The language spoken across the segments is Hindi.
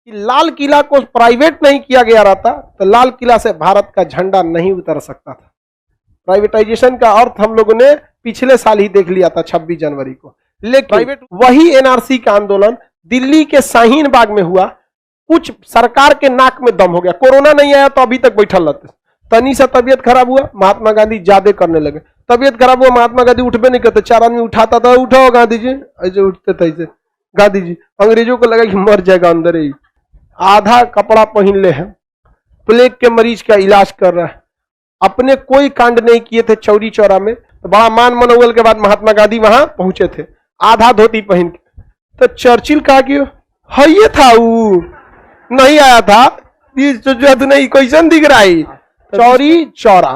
कि लाल किला को प्राइवेट नहीं किया गया रहता तो लाल किला से भारत का झंडा नहीं उतर सकता था। प्राइवेटाइजेशन का अर्थ हम लोगों ने पिछले साल ही देख लिया था 26 जनवरी को। लेकिन वही एनआरसी का आंदोलन दिल्ली के शाहीन बाग में हुआ, कुछ सरकार के नाक में दम हो गया। कोरोना नहीं आया तो अभी तक बैठल रहते, तनी सा तबियत खराब हुआ महात्मा गांधी ज्यादा करने लगे। तबियत खराब हुआ महात्मा गांधी उठबे नहीं करते, 4 आदमी उठाता था, उठाओ गांधी जी, ऐसे उठते थे ऐसे गांधी जी। अंग्रेजों को लगा कि मर जाएगा अंदर ही। आधा कपड़ा पहन ले है, प्लेग के मरीज का इलाज कर रहा है, अपने कोई कांड नहीं किए थे चौरी चौरा में। तो बड़ा मान मनोबल के बाद महात्मा गांधी वहां पहुंचे थे आधा धोती पहन के। तो चर्चिल कहा कि हाँ ये था, वो नहीं आया था, नहीं कैसन दिख रहा है। चौरी चौरा,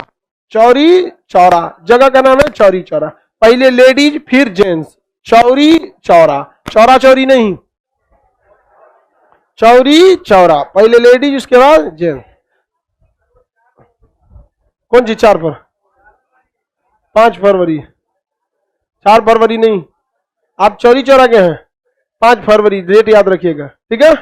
चौरी चौरा जगह का नाम है चौरी चौरा। पहले लेडीज फिर जेंट्स, चौरी चौरा, चौरा चौरी नहीं, चौरी चौरा। पहले लेडीज उसके बाद जेंट्स। कौन सी 5 फरवरी 4 फरवरी नहीं, आप चौरी चौरा के हैं। 5 फरवरी डेट याद रखिएगा, ठीक है।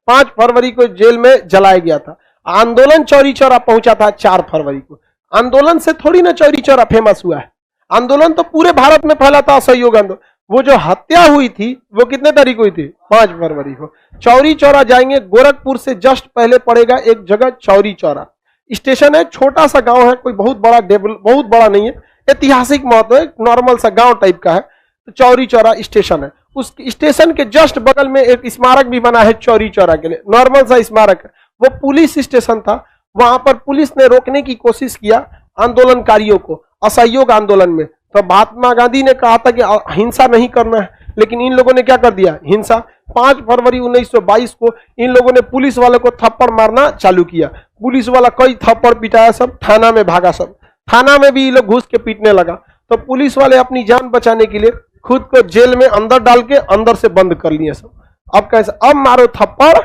5 फरवरी को जेल में जलाया गया था। आंदोलन चौरी चौरा पहुंचा था 4 फरवरी को। आंदोलन से थोड़ी ना चौरी चौरा फेमस हुआ है, आंदोलन तो पूरे भारत में फैला था। असहयोग आंदोलन, वो जो हत्या हुई थी वो कितने तारीख हुई थी? 5 फरवरी को। चौरी चौरा जाएंगे, गोरखपुर से जस्ट पहले पड़ेगा एक जगह चौरी चौरा स्टेशन है, छोटा सा गांव है, कोई बहुत बड़ा नहीं है, ऐतिहासिक महत्व है, नॉर्मल सा गांव टाइप का है। तो चौरी चौरा स्टेशन है, उस स्टेशन के जस्ट बगल में एक स्मारक भी बना है चौरी चौरा के लिए, नॉर्मल सा स्मारक है। वो पुलिस स्टेशन था, वहां पर पुलिस ने रोकने की कोशिश किया आंदोलनकारियों को असहयोग आंदोलन में। तो महात्मा गांधी ने कहा था कि हिंसा नहीं करना है, लेकिन इन लोगों ने क्या कर दिया? हिंसा। 5 फरवरी 1922 को इन लोगों ने पुलिस वाले को थप्पड़ मारना चालू किया। पुलिस वाला कई थप्पड़ पिटाया, सब थाना में भागा, सब थाना में भी ये लोग घुस के पीटने लगा। तो पुलिस वाले अपनी जान बचाने के लिए खुद को जेल में अंदर डाल के अंदर से बंद कर लिए सब। अब कैसे? अब मारो थप्पड़,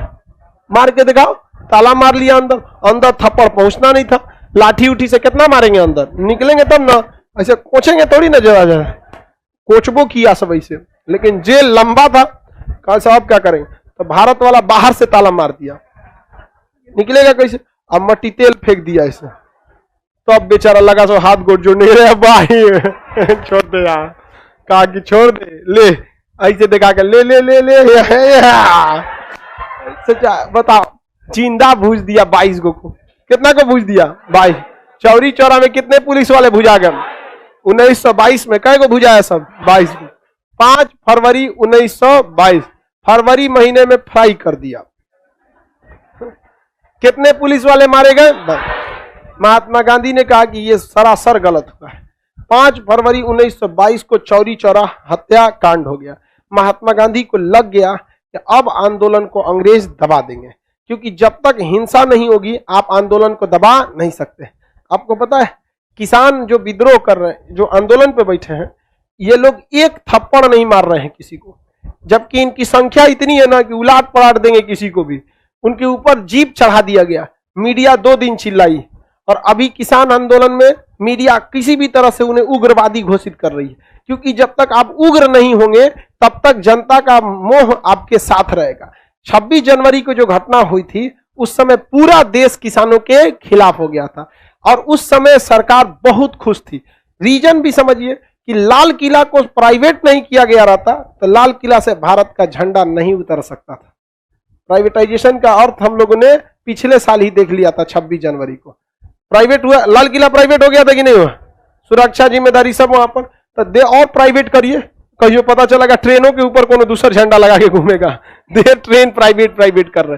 मार के दिखाओ। ताला मार लिया अंदर, अंदर थप्पड़ पहुंचना नहीं था। लाठी उठी से कितना मारेंगे? अंदर निकलेंगे तब ना, ऐसे कोचेंगे थोड़ी ना, जरा जरा कोचबो किया सब ऐसे। लेकिन जेल लंबा था, कहा साहब क्या करेंगे? तो भारत वाला बाहर से ताला मार दिया, निकलेगा कैसे? अब मट्टी तेल फेंक दिया ऐसे। तो अब बेचारा लगा सो हाथ गोड़ जोड़ने, रे भाई छोड़ दे यार, कहा कि छोड़ दे, ले ऐसे दिखा के ले ले ले ले सच्चा बताओ, जिंदा भूज दिया 22 को। कितना को भूज दिया? 22। चौरी चौरा में कितने पुलिस वाले भुजा गए? 1922 में कई को भुजाया? सब 22 को। 5 फरवरी 1922 फरवरी महीने में फ्राई कर दिया। कितने पुलिस वाले मारे गए? महात्मा गांधी ने कहा कि यह सरासर गलत हुआ है। 5 फरवरी 1922 को चौरी चौरा हत्या कांड हो गया। महात्मा गांधी को लग गया कि अब आंदोलन को अंग्रेज दबा देंगे, क्योंकि जब तक हिंसा नहीं होगी आप आंदोलन को दबा नहीं सकते। आपको पता है किसान जो विद्रोह कर रहे हैं, जो आंदोलन पे बैठे हैं, ये लोग एक थप्पड़ नहीं मार रहे हैं किसी को, जबकि इनकी संख्या इतनी है ना कि उलाट पलाट देंगे किसी को भी। उनके ऊपर जीप चढ़ा दिया गया, मीडिया 2 दिन चिल्लाई, और अभी किसान आंदोलन में मीडिया किसी भी तरह से उन्हें उग्रवादी घोषित कर रही है, क्योंकि जब तक आप उग्र नहीं होंगे तब तक जनता का मोह आपके साथ रहेगा। 26 जनवरी को जो घटना हुई थी उस समय पूरा देश किसानों के खिलाफ हो गया था, और उस समय सरकार बहुत खुश थी। रीजन भी समझिए कि लाल किला को प्राइवेट नहीं किया गया रहता तो लाल किला से भारत का झंडा नहीं उतर सकता था। प्राइवेटाइजेशन का अर्थ हम लोगों ने पिछले साल ही देख लिया था 26 जनवरी को। प्राइवेट हुआ, लाल किला प्राइवेट हो गया था कि नहीं हुआ? सुरक्षा जिम्मेदारी सब वहां पर, तो दे और प्राइवेट करिए, कहियो पता चलेगा ट्रेनों के ऊपर कोनो दूसरा झंडा लगा के घूमेगा, दे ट्रेन प्राइवेट कर रहे।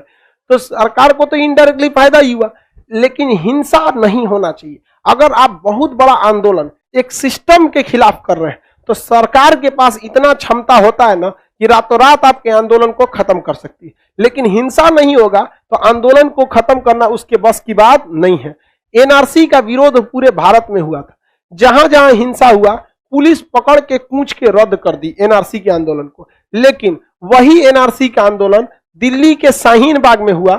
तो सरकार को तो इनडायरेक्टली फायदा ही हुआ, लेकिन हिंसा नहीं होना चाहिए। अगर आप बहुत बड़ा आंदोलन एक सिस्टम के खिलाफ कर रहे हैं तो सरकार के पास इतना क्षमता होता है ना कि रातों रात आपके आंदोलन को खत्म कर सकती है। लेकिन हिंसा नहीं होगा तो आंदोलन को खत्म करना उसके बस की बात नहीं है। एनआरसी का विरोध पूरे भारत में हुआ था, जहां जहां हिंसा हुआ पुलिस पकड़ के कूच के रद्द कर दी एनआरसी के आंदोलन को। लेकिन वही एनआरसी का आंदोलन दिल्ली के शाहीन बाग में हुआ,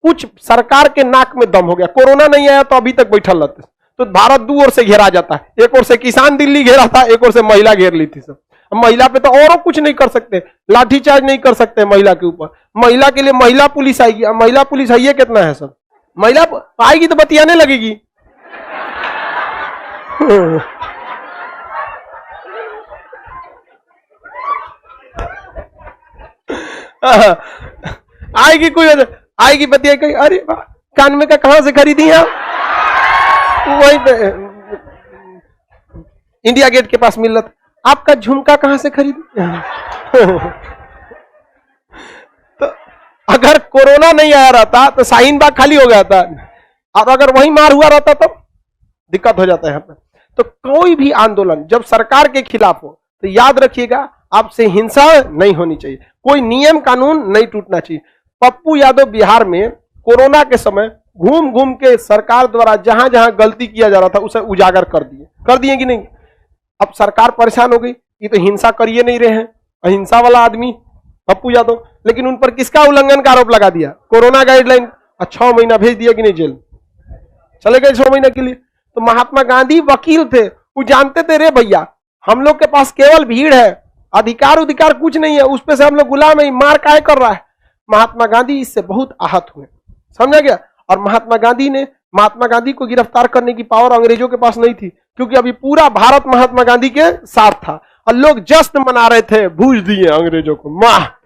कुछ सरकार के नाक में दम हो गया। कोरोना नहीं आया तो अभी तक बैठल रहते, तो भारत 2 ओर से घेरा जाता है, एक ओर से किसान दिल्ली घेरा था, एक ओर से महिला घेर ली थी सब। महिला पे तो और कुछ नहीं कर सकते, लाठीचार्ज नहीं कर सकते महिला के ऊपर। महिला के लिए महिला पुलिस आएगी। महिला पुलिस है, ये कितना है सब? महिला आएगी तो बतियाने लगेगी। आएगी कोई आएगी बतिया कहीं, अरे कान में का कहां से खरीदी आप? वही पे इंडिया गेट के पास मिल रहा था। आपका झुमका कहां से खरीदी? तो अगर कोरोना नहीं आया रहता तो शाहीन बाग खाली हो गया था, और अगर वही मार हुआ रहता तो दिक्कत हो जाता है यहाँ पे। तो कोई भी आंदोलन जब सरकार के खिलाफ हो तो याद रखिएगा, आपसे हिंसा नहीं होनी चाहिए, कोई नियम कानून नहीं टूटना चाहिए। पप्पू यादव बिहार में कोरोना के समय घूम घूम के सरकार द्वारा जहां जहां गलती किया जा रहा था उसे उजागर कर दिए कि नहीं? अब सरकार परेशान हो गई, ये तो हिंसा करिए नहीं रहे हैं, अहिंसा वाला आदमी पप्पू यादव, लेकिन उन पर किसका उल्लंघन का आरोप लगा दिया? Corona guideline. 6 महीना भेज दिया कि नहीं जेल, चले गए 6 महीने के लिए। तो महात्मा गांधी वकील थे, वो जानते थे रे भैया हम लोग के पास केवल भीड़ है, अधिकार कुछ नहीं है, उस पे से हम लोग गुलाम है, मार काहे कर रहा है। महात्मा गांधी इससे बहुत आहत हुए, समझा गया। और महात्मा गांधी को गिरफ्तार करने की पावर अंग्रेजों के पास नहीं थी, क्योंकि अभी पूरा भारत महात्मा गांधी के साथ था और लोग जश्न मना रहे थे, भूज दिए अंग्रेजों को,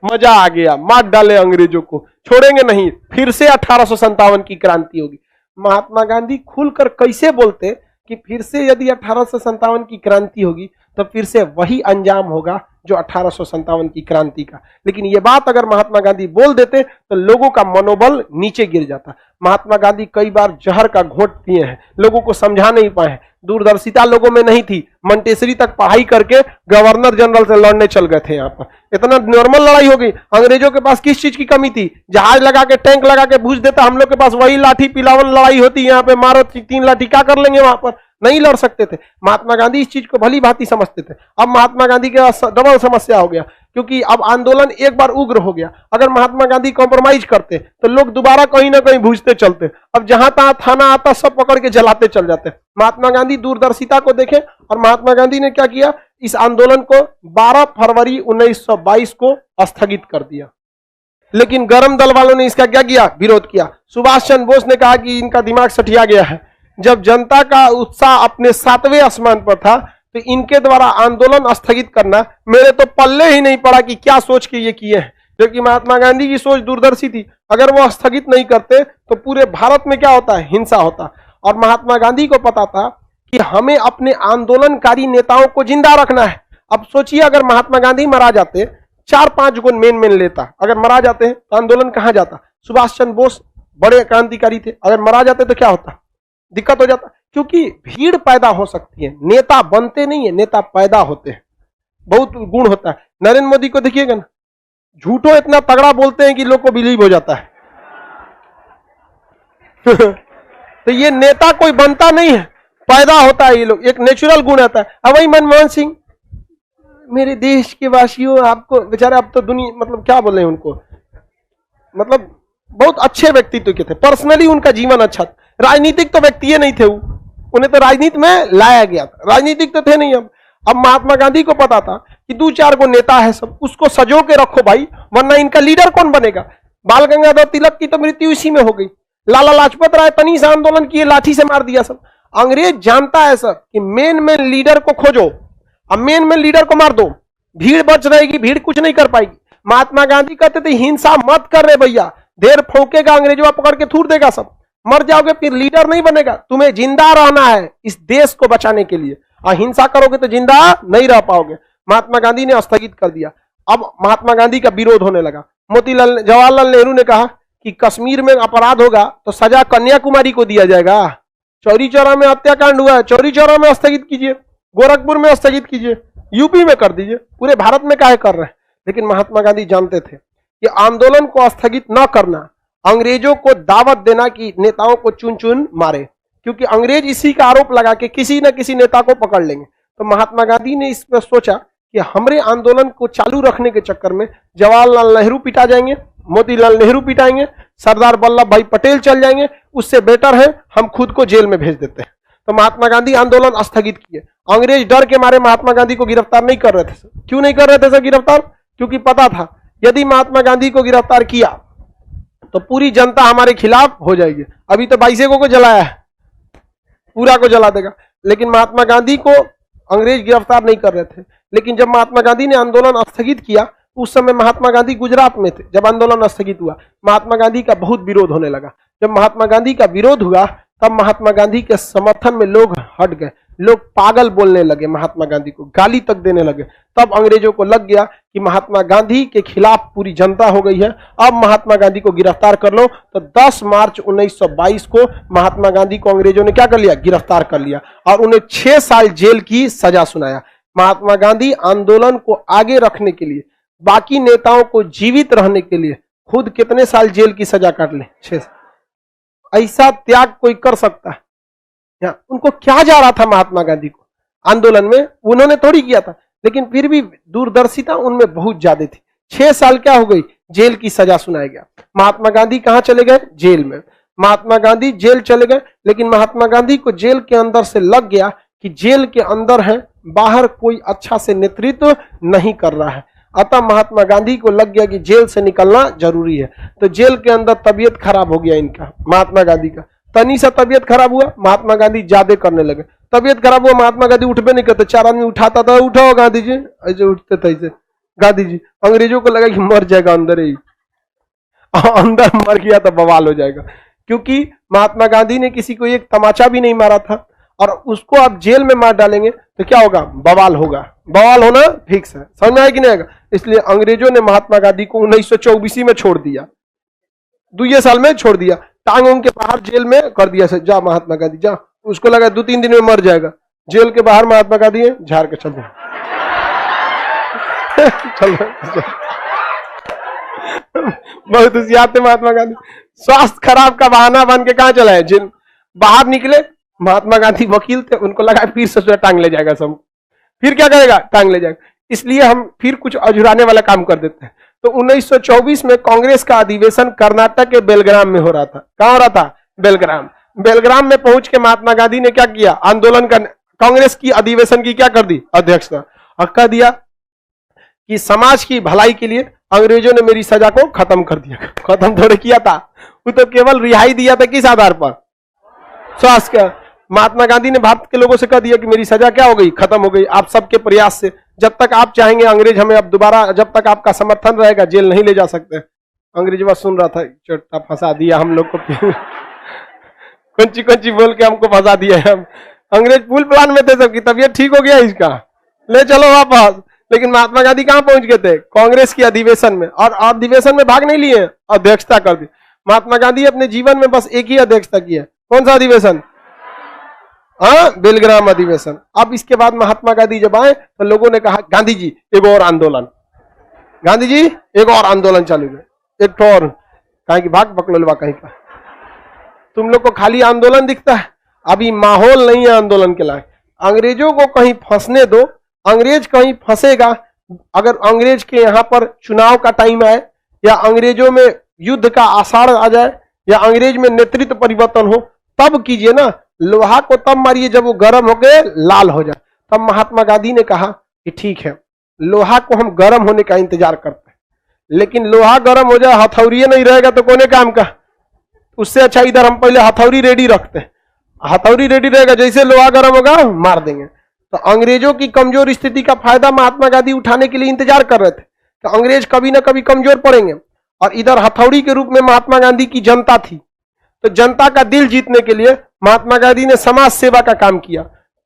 मजा आ गया, मार डाले अंग्रेजों को, छोड़ेंगे नहीं, फिर से 1857 की क्रांति होगी। महात्मा गांधी खुलकर कैसे बोलते कि फिर से यदि 1857 की क्रांति होगी तो फिर से वही अंजाम होगा जो 1857 की क्रांति का। लेकिन ये बात अगर महात्मा गांधी बोल देते तो लोगों का मनोबल नीचे गिर जाता। महात्मा गांधी कई बार जहर का घोंट पिए हैं, लोगों को समझा नहीं पाए, दूरदर्शिता लोगों में नहीं थी, मंटेसरी तक पढ़ाई करके गवर्नर जनरल से लड़ने चल गए थे। यहाँ पर इतना नॉर्मल लड़ाई हो गई। अंग्रेजों के पास किस चीज की कमी थी? जहाज लगा के टैंक लगा के भूज देता, हम लोग के पास वही लाठी पिलावन लड़ाई होती, यहाँ पे मारो 3 लाठी, क्या कर लेंगे? वहां पर नहीं लड़ सकते थे। महात्मा गांधी इस चीज को भली भांति समझते थे। अब महात्मा गांधी के डबल समस्या हो गया, क्योंकि अब आंदोलन एक बार उग्र हो गया। अगर महात्मा गांधी कॉम्प्रोमाइज करते तो लोग दोबारा कहीं ना कहीं भूजते चलते। अब जहां तहां थाना आता सब पकड़ के जलाते चल जाते। महात्मा गांधी दूरदर्शिता को देखें, और महात्मा गांधी ने क्या किया, इस आंदोलन को 12 फरवरी 1922 को स्थगित कर दिया। लेकिन गरम दल वालों ने इसका क्या किया? विरोध किया। सुभाष चंद्र बोस ने कहा कि इनका दिमाग सठिया गया है। जब जनता का उत्साह अपने 7वें आसमान पर था तो इनके द्वारा आंदोलन स्थगित करना मेरे तो पल्ले ही नहीं पड़ा कि क्या सोच के ये किए हैं। जबकि महात्मा गांधी की सोच दूरदर्शी थी, अगर वो स्थगित नहीं करते तो पूरे भारत में क्या होता है? हिंसा होता। और महात्मा गांधी को पता था कि हमें अपने आंदोलनकारी नेताओं को जिंदा रखना है। अब सोचिए, अगर महात्मा गांधी मरा जाते, 4-5 गुण मेन लेता, अगर मरा जाते हैं तो आंदोलन कहां जाता? सुभाष चंद्र बोस बड़े क्रांतिकारी थे, अगर मरा जाते तो क्या होता? दिक्कत हो जाता। क्योंकि भीड़ पैदा हो सकती है, नेता बनते नहीं है, नेता पैदा होते हैं, बहुत गुण होता है। नरेंद्र मोदी को देखिएगा ना, झूठो इतना तगड़ा बोलते हैं कि लोग को बिलीव हो जाता है। तो ये नेता कोई बनता नहीं है, पैदा होता है, ये लोग एक नेचुरल गुण आता है। अब वही मनमोहन सिंह, मेरे देश के वासियों, आपको बेचारे, अब तो दुनिया मतलब क्या बोले उनको, मतलब बहुत अच्छे व्यक्तित्व के थे, पर्सनली उनका जीवन अच्छा था। राजनीतिक तो व्यक्ति नहीं थे, उन्हें तो राजनीति में लाया गया था, राजनीतिक तो थे नहीं। अब महात्मा गांधी को पता था कि 2-4 गो नेता है सब, उसको सजो के रखो भाई, वरना इनका लीडर कौन बनेगा? बाल गंगाधर तिलक की तो मृत्यु इसी में हो गई। लाला लाजपत राय तनी से आंदोलन किए, लाठी से मार दिया सब। अंग्रेज जानता है सर कि मेन लीडर को खोजो, अब मेन लीडर को मार दो, भीड़ बच रहेगी, भीड़ कुछ नहीं कर पाएगी। महात्मा गांधी कहते थे हिंसा मत कर रहे भैया, देर फौकेगा अंग्रेजवा पकड़ के थूर देगा सब, मर जाओगे फिर लीडर नहीं बनेगा, तुम्हें जिंदा रहना है इस देश को बचाने के लिए, और हिंसा करोगे तो जिंदा नहीं रह पाओगे। महात्मा गांधी ने स्थगित कर दिया। अब महात्मा गांधी का विरोध होने लगा। जवाहरलाल नेहरू ने कहा कि कश्मीर में अपराध होगा तो सजा कन्याकुमारी को दिया जाएगा। चौरी चौरा में हत्याकांड हुआ है, चौरी चौरा में स्थगित कीजिए, गोरखपुर में स्थगित कीजिए, यूपी में कर दीजिए, पूरे भारत में काहे कर रहे हैं? लेकिन महात्मा गांधी जानते थे कि आंदोलन को स्थगित न करना, अंग्रेजों को दावत देना कि नेताओं को चुन चुन मारे, क्योंकि अंग्रेज इसी का आरोप लगा के किसी न किसी नेता को पकड़ लेंगे। तो महात्मा गांधी ने इस पर सोचा कि हमारे आंदोलन को चालू रखने के चक्कर में जवाहरलाल नेहरू पिटा जाएंगे, मोतीलाल नेहरू पिटाएंगे, सरदार वल्लभ भाई पटेल चल जाएंगे, उससे बेटर है हम खुद को जेल में भेज देते हैं। तो महात्मा गांधी आंदोलन स्थगित किए। अंग्रेज डर के मारे महात्मा गांधी को गिरफ्तार नहीं कर रहे थे सर। क्यों नहीं कर रहे थे सर गिरफ्तार? क्योंकि पता था यदि महात्मा गांधी को गिरफ्तार किया तो पूरी जनता हमारे खिलाफ हो जाएगी। अभी तो 22 को जलाया है, पूरा को जला देगा। लेकिन महात्मा गांधी को अंग्रेज गिरफ्तार नहीं कर रहे थे। लेकिन जब महात्मा गांधी ने आंदोलन स्थगित किया, उस समय महात्मा गांधी गुजरात में थे। जब आंदोलन स्थगित हुआ, महात्मा गांधी का बहुत विरोध होने लगा। जब महात्मा गांधी का विरोध हुआ, तब महात्मा गांधी के समर्थन में लोग हट गए। लोग पागल बोलने लगे, महात्मा गांधी को गाली तक देने लगे। तब अंग्रेजों को लग गया कि महात्मा गांधी के खिलाफ पूरी जनता हो गई है, अब महात्मा गांधी को गिरफ्तार कर लो। तो 10 मार्च 1922 को महात्मा गांधी को अंग्रेजों ने क्या कर लिया? गिरफ्तार कर लिया और उन्हें 6 साल जेल की सजा सुनाया। महात्मा गांधी आंदोलन को आगे रखने के लिए, बाकी नेताओं को जीवित रहने के लिए खुद कितने साल जेल की सजा काट ले? 6 साल। ऐसा त्याग कोई कर सकता है? उनको क्या जा रहा था महात्मा गांधी को आंदोलन में? उन्होंने थोड़ी किया था, लेकिन फिर भी दूरदर्शिता उनमें बहुत ज्यादा थी। 6 साल क्या हो गई? जेल की सजा सुनाया गया। महात्मा गांधी कहां चले गए? जेल में। महात्मा गांधी जेल चले गए, लेकिन महात्मा गांधी को जेल के अंदर से लग गया कि जेल के अंदर है, बाहर कोई अच्छा से नेतृत्व नहीं कर रहा है। अतः महात्मा गांधी को लग गया कि जेल से निकलना जरूरी है। तो जेल के अंदर तबीयत खराब हो गया इनका, महात्मा गांधी का। तनी सा तबीयत खराब हुआ, महात्मा गांधी ज्यादा करने लगे। तबीयत खराब हुआ, महात्मा गांधी उठबे नहीं करते। 4 आदमी उठाता था, उठाओ गांधी जी, ऐसे उठते थे ऐसे गांधी जी। अंग्रेजों को लगा कि मर जाएगा अंदर ही, अंदर मर गया तो बवाल हो जाएगा। क्योंकि महात्मा गांधी ने किसी को एक तमाचा भी नहीं मारा था, और उसको आप जेल में मार डालेंगे तो क्या होगा? बवाल होगा। बवाल होना फिक्स है। समझ में आया कि नहीं आएगा? इसलिए अंग्रेजों ने महात्मा गांधी को 1924 में छोड़ दिया, 2 साल में छोड़ दिया। टांग के बाहर जेल में कर दिया से, जा महात्मा गांधी जा। उसको लगा 2-3 दिन में मर जाएगा। जेल के बाहर महात्मा गांधी है, झाड़ के चल चल बहुत होशियार थे महात्मा गांधी। स्वास्थ्य खराब का बहाना बन के कहां चला है? जेल बाहर निकले। महात्मा गांधी वकील थे, उनको लगा फिर से टांग ले जाएगा सब, फिर क्या करेगा? टांग ले जाएगा। इसलिए हम फिर कुछ अझुराने वाला काम कर देते हैं। तो 1924 में कांग्रेस का अधिवेशन कर्नाटक के बेलग्राम में हो रहा था। कहां हो रहा था? बेलग्राम। बेलग्राम में पहुंच के महात्मा गांधी ने क्या किया? आंदोलन का, कांग्रेस की अधिवेशन की क्या कर दी? अध्यक्षता। और कह दिया कि समाज की भलाई के लिए अंग्रेजों ने मेरी सजा को खत्म कर दिया। खत्म थोड़े किया था, वो तो केवल रिहाई दिया था। किस आधार पर? स्वास्थ्य का। महात्मा गांधी ने भारत के लोगों से कह दिया कि मेरी सजा क्या हो गई? खत्म हो गई। आप सबके प्रयास से, जब तक आप चाहेंगे अंग्रेज हमें अब दोबारा, जब तक आपका समर्थन रहेगा, जेल नहीं ले जा सकते। अंग्रेज बस सुन रहा था, चोटा फंसा दिया हम लोग को कंची बोल के हमको फंसा दिया है। अंग्रेज फुल प्लान में थे, सबकी तबीयत ठीक हो गया, इसका ले चलो वापस। लेकिन महात्मा गांधी कहां पहुंच गए थे? कांग्रेस की अधिवेशन में। और अधिवेशन में भाग नहीं लिए, अध्यक्षता कर दी। महात्मा गांधी अपने जीवन में बस एक ही अध्यक्षता की है। कौन सा अधिवेशन? बेलग्राम अधिवेशन। अब इसके बाद महात्मा गांधी जब आए तो लोगों ने कहा, गांधी जी एक और आंदोलन, गांधी जी एक और आंदोलन चालू है, एक और। कहीं की भाग पकड़वा कहीं का, तुम लोग को खाली आंदोलन दिखता है, अभी माहौल नहीं है आंदोलन के लायक। अंग्रेजों को कहीं फंसने दो, अंग्रेज कहीं फंसेगा। अगर अंग्रेज के यहाँ पर चुनाव का टाइम आए, या अंग्रेजों में युद्ध का आसार आ जाए, या अंग्रेज में नेतृत्व परिवर्तन हो, तब कीजिए ना। लोहा को तब मारिए जब वो गर्म होके लाल हो जाए। तब महात्मा गांधी ने कहा कि ठीक है, लोहा को हम गर्म होने का इंतजार करते हैं, लेकिन लोहा गर्म हो जाए, हथौड़ी नहीं रहेगा तो कोने काम का? उससे अच्छा इधर हम पहले हथौड़ी रेडी रखते हैं। हथौड़ी रेडी रहेगा, जैसे लोहा गर्म होगा मार देंगे। तो अंग्रेजों की कमजोर स्थिति का फायदा महात्मा गांधी उठाने के लिए इंतजार कर रहे थे कि अंग्रेज कभी ना कभी कमजोर पड़ेंगे। और इधर हथौड़ी के रूप में महात्मा गांधी की जनता थी। तो जनता का दिल जीतने के लिए महात्मा गांधी ने समाज सेवा का काम किया।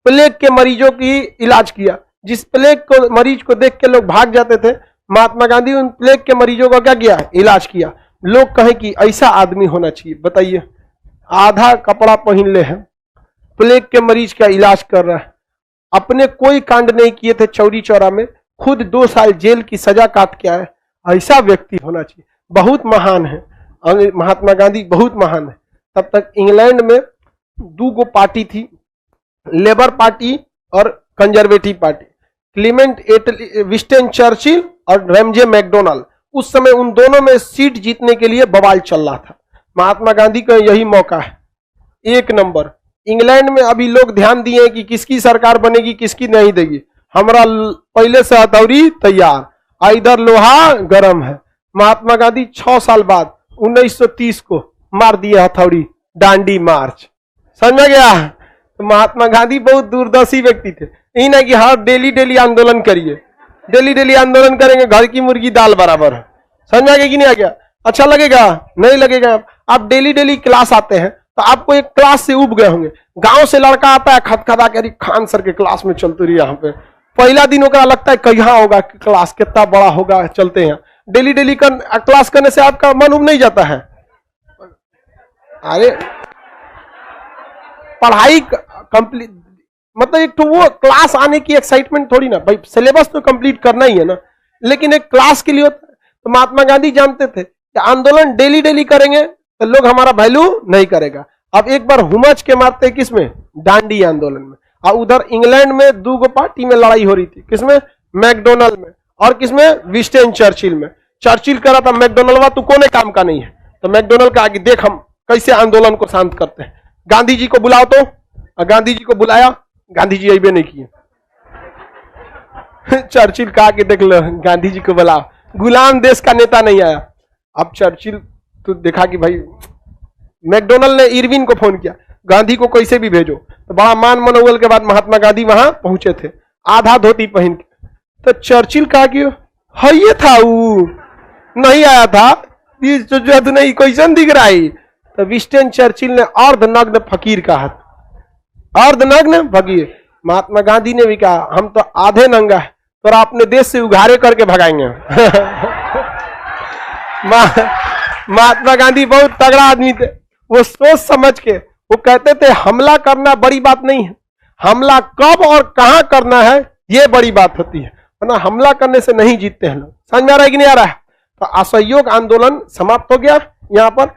प्लेग के मरीजों की इलाज किया। जिस प्लेग को मरीज को देख के लोग भाग जाते थे, महात्मा गांधी उन प्लेग के मरीजों का क्या किया? इलाज किया। लोग कहें कि ऐसा आदमी होना चाहिए। बताइए, आधा कपड़ा पहन ले है, प्लेग के मरीज का इलाज कर रहा है, अपने कोई कांड नहीं किए थे चौरी चौरा में, खुद 2 साल जेल की सजा काट के आए। ऐसा व्यक्ति होना चाहिए। बहुत महान है महात्मा गांधी, बहुत महान है। तब तक इंग्लैंड में 2 पार्टी थी, लेबर पार्टी और conservative party. Clement Winston Churchill और रैमजे मैकडोनाल्ड। उस समय उन दोनों में सीट जीतने के लिए बवाल चल रहा था। महात्मा गांधी का यही मौका है, 1 नंबर इंग्लैंड में अभी लोग ध्यान दिए कि किसकी सरकार बनेगी किसकी नहीं देगी। हमारा पहले से हथौड़ी तैयार, इधर लोहा गरम है। महात्मा गांधी 6 साल बाद 1930 को मार दिए हथौड़ी, दांडी मार्च। समझ में गया? तो महात्मा गांधी बहुत दूरदर्शी व्यक्ति थे। यही ना कि हर डेली आंदोलन करिए, डेली आंदोलन करेंगे घर की मुर्गी दाल बराबर है। समझ में आ गया कि नहीं आ गया? अच्छा लगेगा? नहीं लगेगा। आप डेली क्लास आते हैं तो आपको एक क्लास से उब गए होंगे। गांव से लड़का आता है खदखदा के, खान सर के क्लास में चलते रही। यहाँ पे पहला दिन होगा, लगता है कहाँ होगा क्लास, कितना बड़ा होगा, चलते हैं। डेली क्लास करने से आपका मन उब नहीं जाता है? अरे पढ़ाई कंप्लीट मतलब एक तो वो क्लास आने की एक्साइटमेंट थोड़ी ना भाई, सिलेबस तो कंप्लीट करना ही है ना, लेकिन एक क्लास के लिए होता है। तो महात्मा गांधी जानते थे कि आंदोलन डेली करेंगे तो लोग हमारा वैल्यू नहीं करेगा। अब एक बार हुमच के मारते किसमें? दांडी आंदोलन में। और उधर इंग्लैंड में 2 पार्टी में लड़ाई हो रही थी। किसमें? मैकडोनल्ड में। और किसमें? विंस्टन चर्चिल में। चर्चिल कह रहा था मैकडोनल्ड तू कोने काम का नहीं है, तो मैकडोनल्ड का आगे देख हम कैसे आंदोलन को शांत करते हैं, गांधी जी को बुलाओ। तो गांधी जी को बुलाया, गांधी जी अबे नहीं किए। चर्चिल कहा कि देख लो गांधी जी को बुलाओ, गुलाम देश का नेता नहीं आया। अब चर्चिल तो देखा कि भाई मैकडोनल्ड ने इरविन को फोन किया, गांधी को कैसे भी भेजो। तो बड़ा मान मनोबल के बाद महात्मा गांधी वहां पहुंचे थे, आधा धोती पहन के। तो चर्चिल कहा कि हाँ ये था, वो नहीं आया था, नहीं कैसन दिख रहा है। तो विंस्टन चर्चिल ने अर्धनग्न फकीर कहा, अर्धनग्न फकीर। महात्मा गांधी ने भी कहा हम तो आधे नंगा है, तो अपने देश से उघारे करके भगाएंगे। महात्मा गांधी बहुत तगड़ा आदमी थे। वो सोच समझ के वो कहते थे हमला करना बड़ी बात नहीं है, हमला कब और कहां करना है ये बड़ी बात होती है, वरना हमला करने से नहीं जीतते हैं लोग। समझ में आ रहा है कि नहीं आ रहा है? तो असहयोग आंदोलन समाप्त हो गया यहाँ पर।